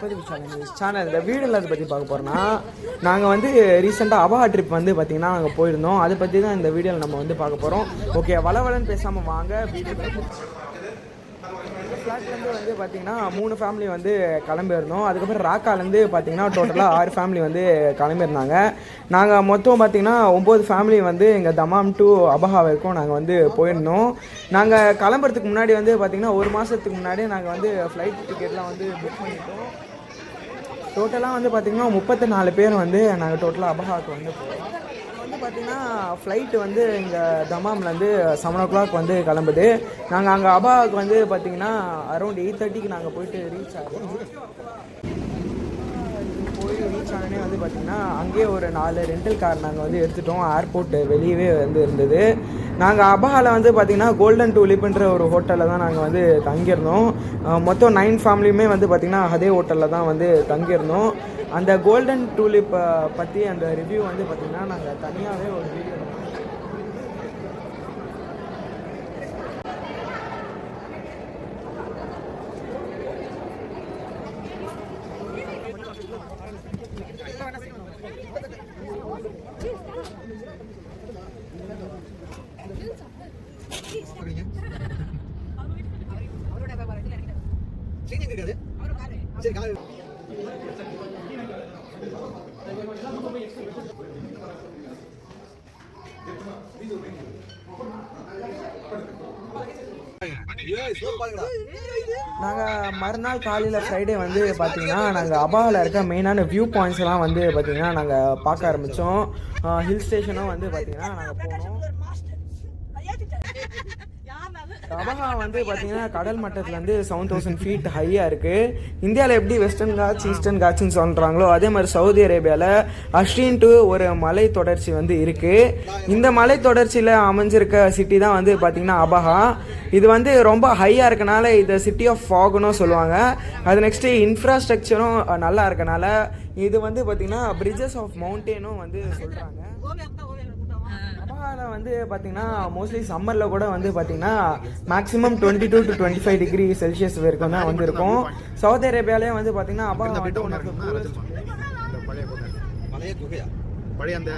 Tirupati channel இந்த வீடு இல்லாத பற்றி பார்க்க போகிறோன்னா, நாங்கள் வந்து ரீசெண்டாக அபஹா ட்ரிப் வந்து பார்த்திங்கன்னா நாங்கள் போயிருந்தோம். அதை பற்றி தான் இந்த வீடியோவில் நம்ம வந்து பார்க்க போகிறோம். ஓகே, வளவலன்னு பேசாமல் வாங்க வீடியோ. ஃப்ளாட்லேருந்து வந்து பார்த்திங்கன்னா 3 ஃபேமிலி வந்து கிளம்பியிருந்தோம். அதுக்கப்புறம் ராக்காலேருந்து பார்த்திங்கன்னா டோட்டலாக 6 ஃபேமிலி வந்து கிளம்பியிருந்தாங்க. நாங்கள் மொத்தம் பார்த்திங்கன்னா 9 ஃபேமிலி வந்து எங்கள் தமாம் டு அபஹா வரைக்கும் நாங்கள் வந்து போயிருந்தோம். நாங்கள் கிளம்புறதுக்கு முன்னாடி வந்து பார்த்திங்கன்னா 1 மாதத்துக்கு முன்னாடி நாங்கள் வந்து ஃப்ளைட் டிக்கெட்லாம் வந்து புக் பண்ணிட்டோம். டோட்டலாக வந்து பார்த்திங்கன்னா 34 பேர் வந்து நாங்கள் டோட்டலாக அபஹாவுக்கு வந்து போகிறோம். வந்து பார்த்திங்கன்னா ஃப்ளைட்டு வந்து இங்கே தமாம்லேருந்து 7 o'clock வந்து கிளம்புது. நாங்கள் அங்கே அபஹாவுக்கு வந்து பார்த்திங்கன்னா அரௌண்ட் 8:30க்கு நாங்கள் போயிட்டு ரீச் ஆகிறோம். போய் ரீச் ஆனே வந்து பார்த்திங்கன்னா அங்கேயே ஒரு 4 ரெண்டல் கார் நாங்கள் வந்து எடுத்துட்டோம். ஏர்போர்ட் வெளியவே வந்து இருந்தது. நாங்கள் அபஹாவில் வந்து பார்த்திங்கன்னா கோல்டன் டூலிப்ன்ற ஒரு ஹோட்டலில் தான் நாங்கள் வந்து தங்கியிருந்தோம். மொத்தம் 9 ஃபேமிலியுமே வந்து பார்த்திங்கன்னா அதே ஹோட்டலில் தான் வந்து தங்கியிருந்தோம். அந்த கோல்டன் டூலிப்பை பற்றி அந்த ரிவ்யூ வந்து பார்த்திங்கன்னா நாங்கள் தனியாகவே ஒரு வீடியோ நாங்கள் மறுநாள் காலையில் ஃப்ரைடே வந்து பார்த்திங்கன்னா நாங்கள் அபஹாவில் இருக்க மெயினான வியூ பாயிண்ட்ஸ்லாம் வந்து பார்த்திங்கன்னா நாங்கள் பார்க்க ஆரம்பித்தோம். ஹில் ஸ்டேஷனும் வந்து பார்த்திங்கன்னா நாங்கள் போனோம். அபஹா வந்து பார்த்திங்கன்னா கடல் மட்டத்துலேருந்து 7000 feet ஹையாக இருக்குது. இந்தியாவில் எப்படி வெஸ்டர்ன் காட்ஸ் ஈஸ்டர்ன் காட்ஸ்ன்னு சொல்கிறாங்களோ அதே மாதிரி சவுதி அரேபியாவில் அஷ்ரீன்ட்டு ஒரு மலை தொடர்ச்சி வந்து இருக்குது. இந்த மலை தொடர்ச்சியில் அமைஞ்சிருக்க சிட்டி தான் வந்து பார்த்திங்கன்னா அபஹா. இது வந்து ரொம்ப ஹையாக இருக்கனால இதை சிட்டி ஆஃப் ஃபாக்னு சொல்லுவாங்க. அது நெக்ஸ்ட்டு இன்ஃப்ராஸ்ட்ரக்சரும் நல்லா இருக்கனால இது வந்து பார்த்திங்கன்னா பிரிட்ஜஸ் ஆஃப் மவுண்டெயினும் வந்து சொல்கிறாங்க. அபஹாவில் வந்து பார்த்திங்கன்னா மோஸ்ட்லி சம்மரில் கூட வந்து பார்த்திங்கன்னா மேக்ஸிமம் 22 to 25 degree செல்சியஸ் வரைக்கும் தான் வந்து இருக்கும். சவுதி அரேபியாலே வந்து பார்த்திங்கன்னா அபஹா பழைய அந்த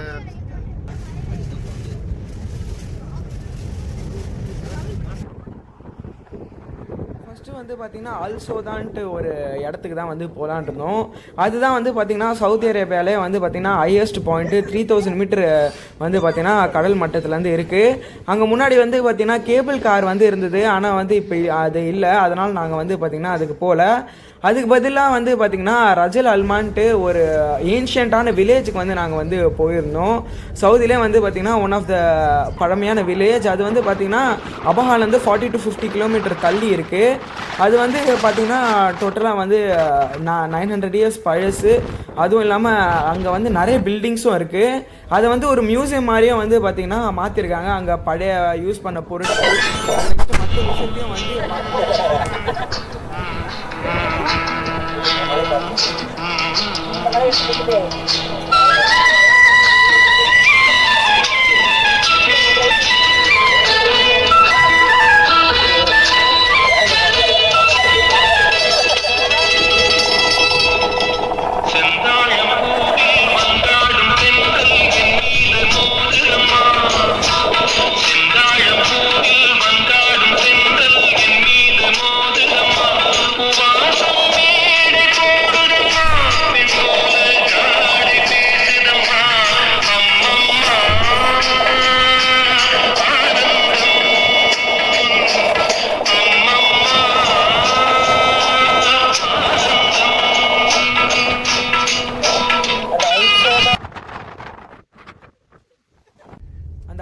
ஃபஸ்ட்டு வந்து பார்த்திங்கன்னா அல்சோதான்ட்டு ஒரு இடத்துக்கு தான் வந்து போகலான் இருந்தோம். அதுதான் வந்து பார்த்திங்கன்னா சவுதி அரேபியாவிலே வந்து பார்த்திங்கன்னா ஹையஸ்ட் பாயிண்ட்டு 3000 மீட்டர் வந்து பார்த்திங்கன்னா கடல் மட்டத்துலேருந்து இருக்குது. அங்கே முன்னாடி வந்து பார்த்திங்கன்னா கேபிள் கார் வந்து இருந்தது. ஆனால் வந்து இப்போ அது இல்லை. அதனால் நாங்கள் வந்து பார்த்திங்கன்னா அதுக்கு போகல. அதுக்கு பதிலாக வந்து பார்த்திங்கன்னா ரஜல் அல்மான்ட்டு ஒரு ஏன்ஷியண்ட்டான வில்லேஜுக்கு வந்து நாங்கள் வந்து போயிருந்தோம். சவுதியிலே வந்து பார்த்திங்கன்னா ஒன் ஆஃப் த பழமையான வில்லேஜ். அது வந்து பார்த்திங்கன்னா அபஹாலேருந்து 40 to 50 kilometer தள்ளி இருக்குது. அது வந்து பார்த்திங்கன்னா டோட்டலாக வந்து 900 years பழசு. அதுவும் இல்லாமல் அங்கே வந்து நிறைய பில்டிங்ஸும் இருக்குது. அதை வந்து ஒரு மியூசியம் மாதிரியும் வந்து பார்த்திங்கன்னா மாற்றிருக்காங்க. அங்கே பழைய யூஸ் பண்ண பொருட்கள் நெக்ஸ்ட்டு மற்ற விஷயத்தையும் வந்து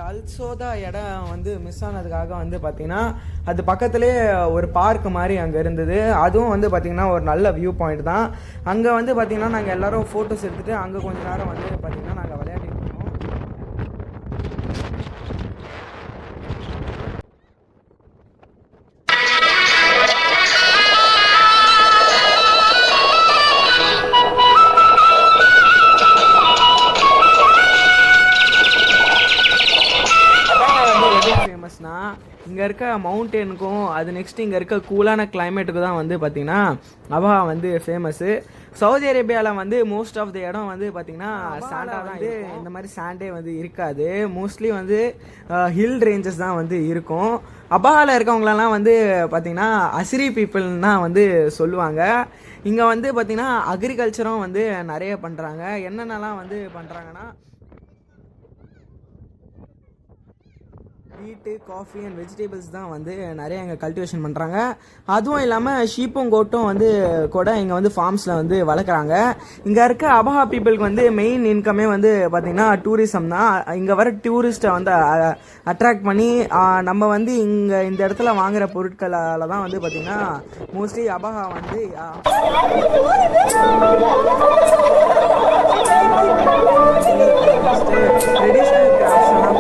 அல்சோதா இடம் வந்து மிஸ் ஆனதுக்காக வந்து பார்த்திங்கன்னா அது பக்கத்துலேயே ஒரு பார்க் மாதிரி அங்கே இருந்தது. அதுவும் வந்து பார்த்திங்கன்னா ஒரு நல்ல வியூ பாயிண்ட் தான். அங்கே வந்து பார்த்திங்கன்னா நாங்கள் எல்லோரும் ஃபோட்டோஸ் எடுத்துகிட்டு அங்கே கொஞ்சம் நேரம் வந்து பார்த்திங்கன்னா நாங்கள் விளையாடிட்டு இருந்தோம். இங்கே இருக்க மவுண்டெனுக்கும் அது நெக்ஸ்ட் இங்கே இருக்க கூலான கிளைமேட்டுக்கு தான் வந்து பார்த்திங்கன்னா அபஹா வந்து ஃபேமஸ்ஸு. சவுதி அரேபியாவில் வந்து மோஸ்ட் ஆஃப் த இடம் வந்து பார்த்திங்கன்னா சாண்டாக தான் வந்து இந்த மாதிரி சாண்டே வந்து இருக்காது. மோஸ்ட்லி வந்து ஹில் ரேஞ்சஸ் தான் வந்து இருக்கும். அபஹாவில் இருக்கவங்களெல்லாம் வந்து பார்த்திங்கன்னா அசிரி பீப்புள்னு தான் வந்து சொல்லுவாங்க. இங்கே வந்து பார்த்திங்கன்னா அக்ரிகல்ச்சரும் வந்து நிறைய பண்ணுறாங்க. என்னென்னலாம் வந்து பண்ணுறாங்கன்னா வீட்டு, காஃபி அண்ட் வெஜிடபிள்ஸ் தான் வந்து நிறைய இங்கே கல்டிவேஷன் பண்ணுறாங்க. அதுவும் இல்லாமல் ஷீப்பும் கோட்டும் வந்து கூட இங்கே வந்து ஃபார்ம்ஸில் வந்து வளர்க்குறாங்க. இங்கே இருக்க அபஹா பீப்புளுக்கு வந்து மெயின் இன்கமே வந்து பார்த்திங்கன்னா டூரிசம் தான். இங்கே வர டூரிஸ்ட்டை வந்து அட்ராக்ட் பண்ணி நம்ம வந்து இங்கே இந்த இடத்துல வாங்குகிற பொருட்களால் தான் வந்து பார்த்திங்கன்னா மோஸ்ட்லி அபஹா வந்து ட்ரெடிஷ்னல் கிராஃப்ட்ஸ் எல்லாம்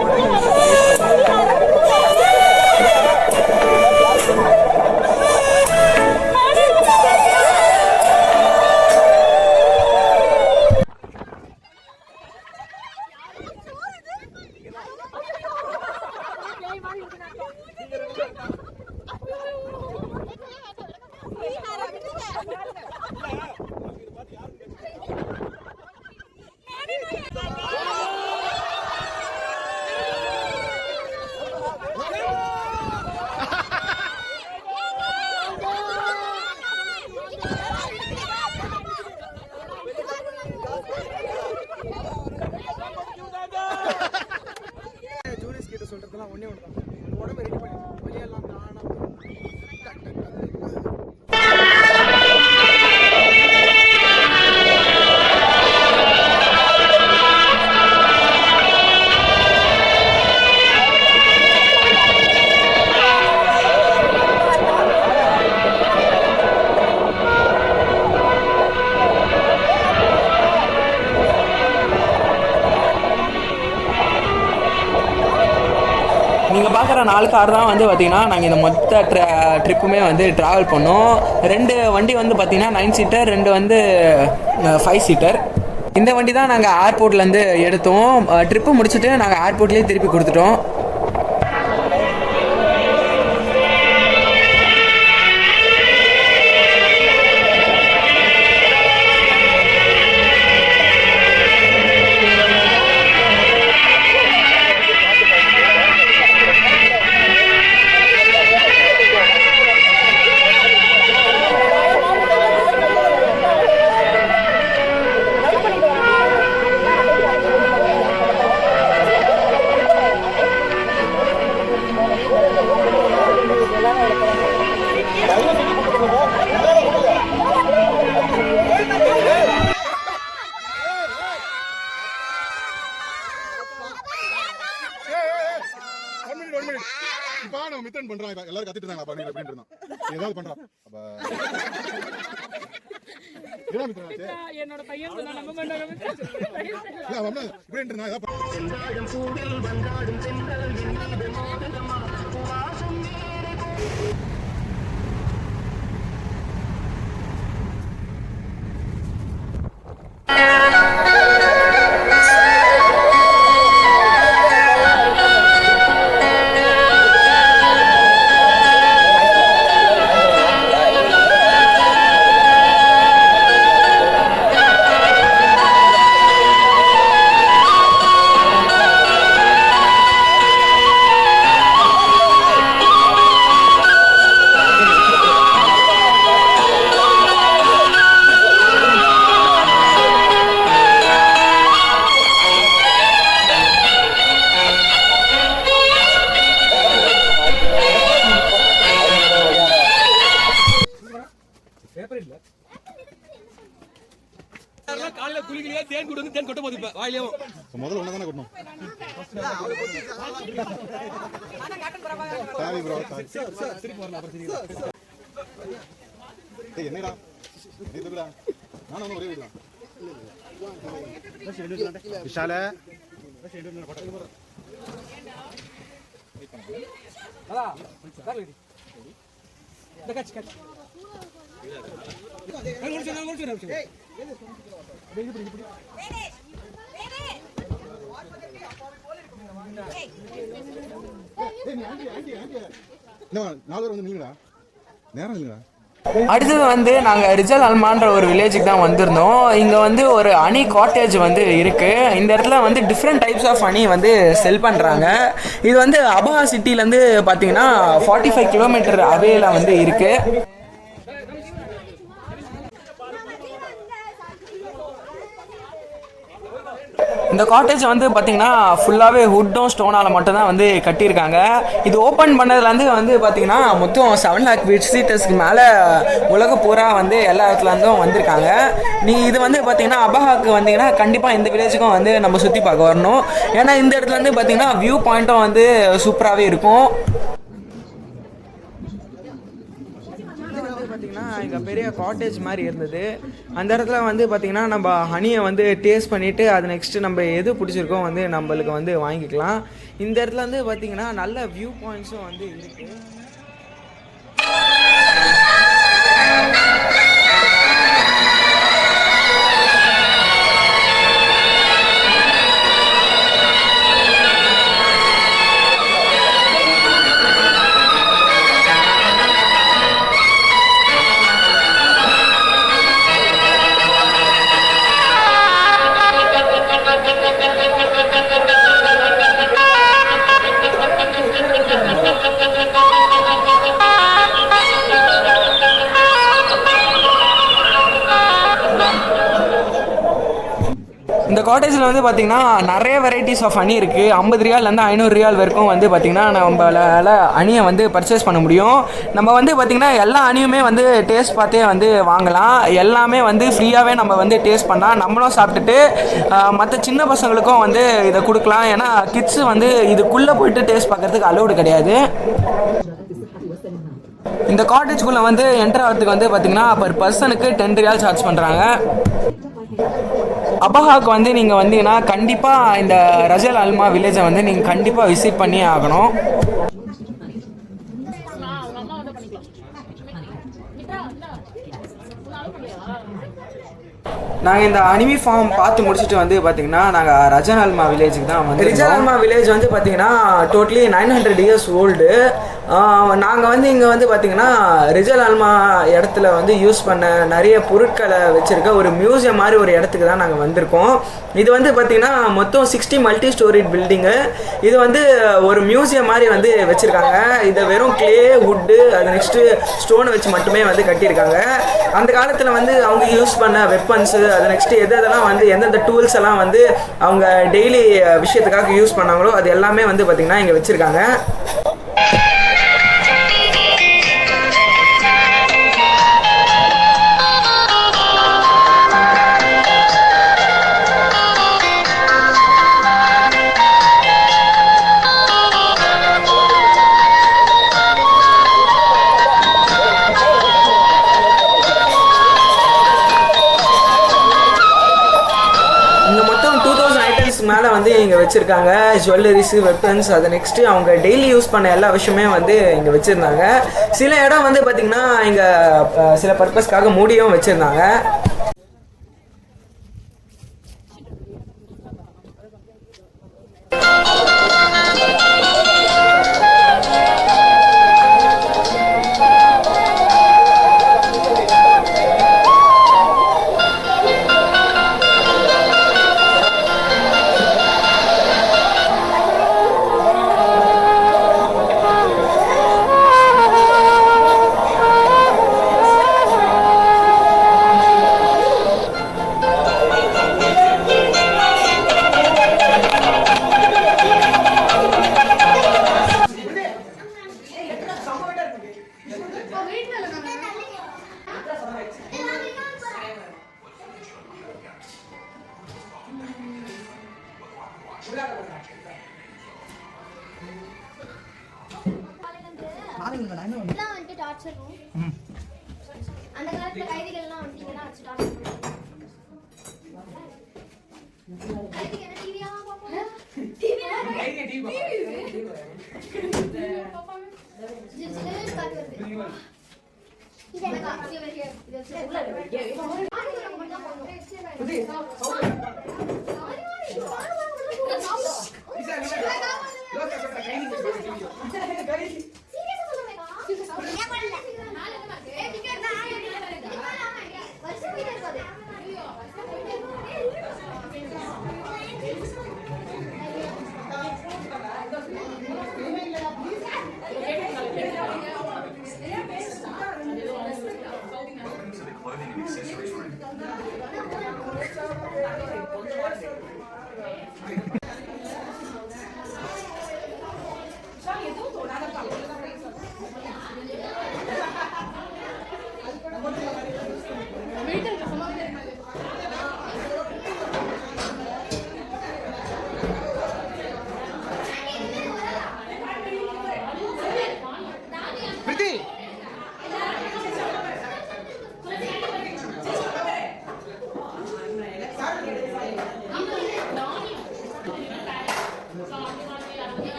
கூட சொல்றதுலாம் ஒண்ணே ஒன்று தான். உடம்பு ரெடி பண்ணி வெளியெல்லாம் தானா நீங்கள் பார்க்குற 4 கார் தான் வந்து பார்த்திங்கன்னா நாங்கள் இந்த மொத்த ட்ரிப்புமே வந்து ட்ராவல் பண்ணோம். 2 வண்டி வந்து பார்த்திங்கன்னா 9 சீட்டர், 2 வந்து 5 சீட்டர். இந்த வண்டி தான் நாங்கள் ஏர்போர்ட்லேருந்து எடுத்தோம். ட்ரிப்பு முடிச்சுட்டு நாங்கள் ஏர்போர்ட்லேயே திருப்பி கொடுத்துட்டோம். மித்ரன் பண்றாங்க எல்லாரும் கத்திட்டு இருந்தாங்க பண்ணி அப்படினு இருந்தான் ஏதாவது பண்றான் அப்ப என்னோட பையன் சொன்னா நம்ப மாட்டாங்க இல்ல அவன் இப்படி இருந்தா ஏதாவது சென்றாடும் சூடில் வந்தாடும் சென்றல் என்னது மோதகமா வாசம் காலையில குளிக்கலையா தேன் கொண்டு தேன் கொட்ட போகுது வாயிலேயும் முதல்ல ஒண்ணு தானே கொட்டணும் சாரி ப்ரோ திருப்பி வரலாம் அப்புறம் சரிங்க டேய் என்னடா இதுடா நான் ஒரே விடலாம் விஷால அடா சார் இந்த கட்ச் கட்ச் Hey! இல்லைண்ணா 4 பேர் வந்து நில்லுங்கடா, நேரம் இல்லைங்கடா. அடுத்தது வந்து நாங்கள் ரிஜல் அல்மான்ற ஒரு வில்லேஜுக்கு தான் வந்திருந்தோம். இங்கே வந்து ஒரு அணி காட்டேஜ் வந்து இருக்குது. இந்த இடத்துல வந்து டிஃப்ரெண்ட் டைப்ஸ் ஆஃப் அணி வந்து செல் பண்ணுறாங்க. இது வந்து அபஹா சிட்டிலேருந்து பார்த்தீங்கன்னா 45 கிலோமீட்டர் அவேல வந்து இருக்குது. இந்த காட்டேஜ் வந்து பார்த்தீங்கன்னா ஃபுல்லாகவே வுட்டும் ஸ்டோனால் மட்டும்தான் வந்து கட்டியிருக்காங்க. இது ஓப்பன் பண்ணதுலேருந்து வந்து பார்த்தீங்கன்னா மொத்தம் 7 lakh விசிட்டர்ஸ்க்கு மேலே உலக பூரா வந்து எல்லா இடத்துலேருந்தும் வந்திருக்காங்க. இது வந்து பார்த்தீங்கன்னா அபஹாவுக்கு வந்தீங்கன்னா கண்டிப்பாக இந்த வில்லேஜுக்கும் வந்து நம்ம சுற்றி பார்க்க வரணும். ஏன்னா இந்த இடத்துலேருந்து பார்த்தீங்கன்னா வியூ பாயிண்ட்டும் வந்து சூப்பராகவே இருக்கும். பார்த்திங்கன்னா இங்கே பெரிய காட்டேஜ் மாதிரி இருந்தது. அந்த இடத்துல வந்து பார்த்திங்கன்னா நம்ம ஹனியை வந்து டேஸ்ட் பண்ணிவிட்டு அது நெக்ஸ்ட்டு நம்ம எது பிடிச்சிருக்கோ வந்து நம்மளுக்கு வந்து வாங்கிக்கலாம். இந்த இடத்துல வந்து பார்த்திங்கன்னா நல்ல வியூ பாயிண்ட்ஸும் வந்து இருக்குது. இந்த காட்டேஜில் வந்து பார்த்திங்கன்னா நிறைய வெரைட்டிஸ் ஆஃப் ஹனி இருக்குது. 50 ரியால்லேருந்து 500 ரியால் வரைக்கும் வந்து பார்த்திங்கன்னா நம்மளால் ஹனியை வந்து பர்ச்சேஸ் பண்ண முடியும். நம்ம வந்து பார்த்திங்கன்னா எல்லா ஹனியுமே வந்து டேஸ்ட் பார்த்தே வந்து வாங்கலாம். எல்லாமே வந்து ஃப்ரீயாகவே நம்ம வந்து டேஸ்ட் பண்ணலாம். நம்மளும் சாப்பிட்டுட்டு மற்ற சின்ன பசங்களுக்கும் வந்து இதை கொடுக்கலாம். ஏன்னா கிட்ஸு வந்து இதுக்குள்ளே போயிட்டு டேஸ்ட் பார்க்குறதுக்கு அலோடு கிடையாது. இந்த காட்டேஜ்குள்ளே வந்து என்டர் ஆகிறதுக்கு வந்து பார்த்திங்கன்னா பர் பர்சனுக்கு 10 ரியால் சார்ஜ் பண்ணுறாங்க. அபஹாவுக்கு வந்து நீங்கள் வந்தீங்கன்னா கண்டிப்பாக இந்த ரஜல் அல்மா வில்லேஜை வந்து நீங்கள் கண்டிப்பாக விசிட் பண்ணி ஆகணும். நாங்கள் இந்த அனிமி ஃபார்ம் பார்த்து முடிச்சுட்டு வந்து பார்த்தீங்கன்னா நாங்கள் ரஜன் அல்மா வில்லேஜுக்கு தான் வந்து. ரிஜல் அல்மா வில்லேஜ் வந்து பார்த்தீங்கன்னா டோட்டலி 900 years ஓல்டு. நாங்கள் வந்து இங்கே வந்து பார்த்திங்கன்னா ரிஜல் அல்மா இடத்துல வந்து யூஸ் பண்ண நிறைய பொருட்களை வச்சுருக்க ஒரு மியூசியம் மாதிரி ஒரு இடத்துக்கு தான் நாங்கள் வந்திருக்கோம். இது வந்து பார்த்திங்கன்னா மொத்தம் 60 மல்டி ஸ்டோரிட் பில்டிங்கு. இது வந்து ஒரு மியூசியம் மாதிரி வந்து வச்சுருக்காங்க. இதை வெறும் கிளே, வுட்டு, அது நெக்ஸ்ட்டு ஸ்டோனை வச்சு மட்டுமே வந்து கட்டியிருக்காங்க. அந்த காலத்தில் வந்து அவங்க யூஸ் பண்ண வெப்பன்ஸு, அது நெக்ஸ்ட்டு எதெல்லாம் வந்து எந்தெந்த டூல்ஸ் எல்லாம் வந்து அவங்க டெய்லி விஷயத்துக்காக யூஸ் பண்ணாங்களோ அது எல்லாமே வந்து பார்த்திங்கன்னா இங்கே வச்சுருக்காங்க. மேலே வந்து இங்கே வச்சுருக்காங்க ஜுவல்லரிஸு, வெப்பன்ஸ், அதை நெக்ஸ்ட்டு அவங்க டெய்லி யூஸ் பண்ண எல்லா விஷயமே வந்து இங்கே வச்சுருந்தாங்க. சில இடம் வந்து பார்த்திங்கன்னா இங்கே சில பர்பஸ்க்காக மூடியும் வச்சுருந்தாங்க. அந்த காலத்துல கைதிகள் எல்லாம் வந்தீங்கன்னா வச்சு டார்ச்சர் கைதிகள் என்ன டிவியா பாப்பாங்க டிவியா பாப்பாங்க ஜிஜில காட்டு வருது இத காட்சி வரீங்க இத உள்ள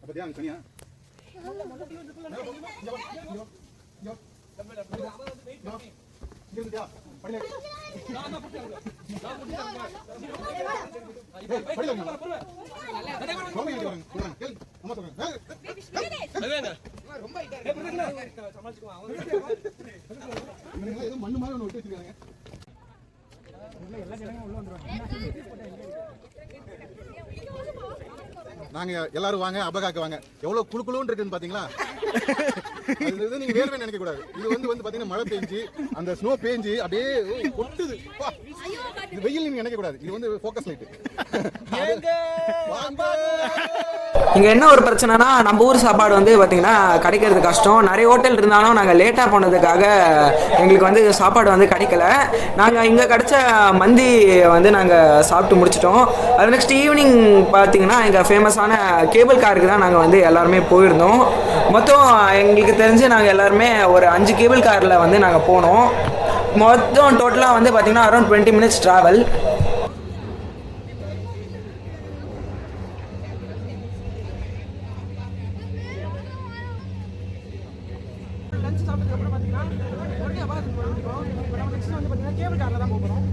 அப்படியா கனியா மண்ணு மாதிரி ஒன்று விட்டு வச்சிருக்காங்க. நாங்க எல்லாரும் வாங்க அபகாக்கு வாங்க. எவ்வளவு குளுக்குளுன்னு இருக்குன்னு பாத்தீங்களா? இது நீங்க வேர்வை நினைக்க கூடாது. இது வந்து பாத்தீங்கன்னா மழை பெஞ்சு அந்த ஸ்னோ பேஞ்சு அப்படியே கொட்டுது. இது வெயில் நீங்க நினைக்க கூடாது. இது வந்து ஃபோக்கஸ் லைட். இங்கே என்ன ஒரு பிரச்சனைனா நம்ம ஊர் சாப்பாடு வந்து பார்த்திங்கன்னா கிடைக்கிறது கஷ்டம். நிறைய ஹோட்டல் இருந்தாலும் நாங்கள் லேட்டாக போனதுக்காக எங்களுக்கு வந்து சாப்பாடு வந்து கிடைக்கல. நாங்கள் இங்கே கிடச்ச மந்தி வந்து நாங்கள் சாப்பிட்டு முடிச்சிட்டோம். அது நெக்ஸ்ட் ஈவினிங் பார்த்திங்கன்னா எங்கள் ஃபேமஸான கேபிள் காருக்கு தான் நாங்கள் வந்து எல்லாருமே போயிருந்தோம். மொத்தம் எங்களுக்கு தெரிஞ்சு நாங்கள் எல்லாருமே ஒரு 5 கேபிள் காரில் வந்து நாங்கள் போனோம். மொத்தம் டோட்டலாக வந்து பார்த்திங்கன்னா அரௌண்ட் 20 மினிட்ஸ் ட்ராவல். லஞ்ச் சாப்பிட்டதுக்கப்புறம் பார்த்தீங்கன்னா உடனே அபாரத்துக்கு போகிறோம். இப்போ நம்ம நெக்ஸ்ட் வந்து பார்த்தீங்கன்னா கேபிள் காரில் தான் போகிறோம்.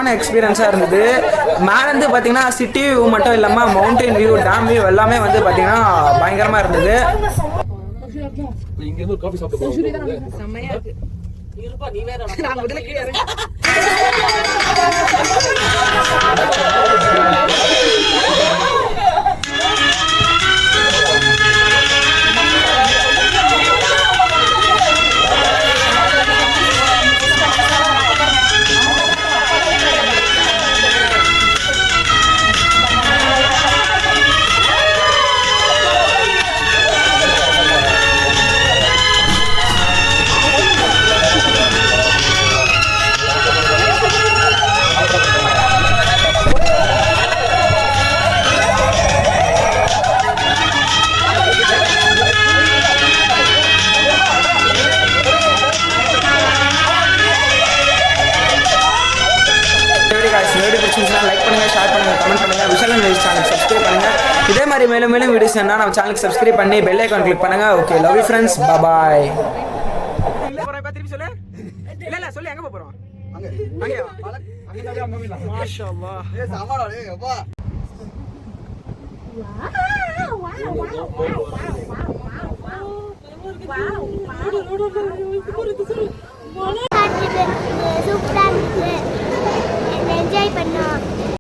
சூப்பரான எக்ஸ்பீரியன்ஸாக இருந்தது. மேலேருந்து பார்த்தீங்கன்னா சிட்டி வியூ மட்டும் இல்லாமல் மவுண்டன் வியூ, டேம் வியூ எல்லாமே வந்து பார்த்தீங்கன்னா பயங்கரமாக இருந்தது. லைக் பண்ணுங்க, ஷேர் பண்ணுங்க, கமெண்ட் பண்ணுங்க, விஷால் நியூஸ் சேனல் சப்ஸ்கிரைப் பண்ணுங்க. இதே மாதிரி மேலும் மேலும் வீடியோஸ் என்ன நம்ம சேனலுக்கு சப்ஸ்கிரைப் பண்ணி பெல் ஐகான் கிளிக் பண்ணுங்க. ஓகே, லவ் யூ ஃப்ரெண்ட்ஸ், பாய். திருப்பி சொல்லு. இல்ல சொல்லு, எங்க போறோம்? அங்கயா மாஷா அல்லாஹ். ஏய் சாமாடா டேய் அப்பா. சூப்பரா இருக்கு. என்ஜாய் பண்ணோம்.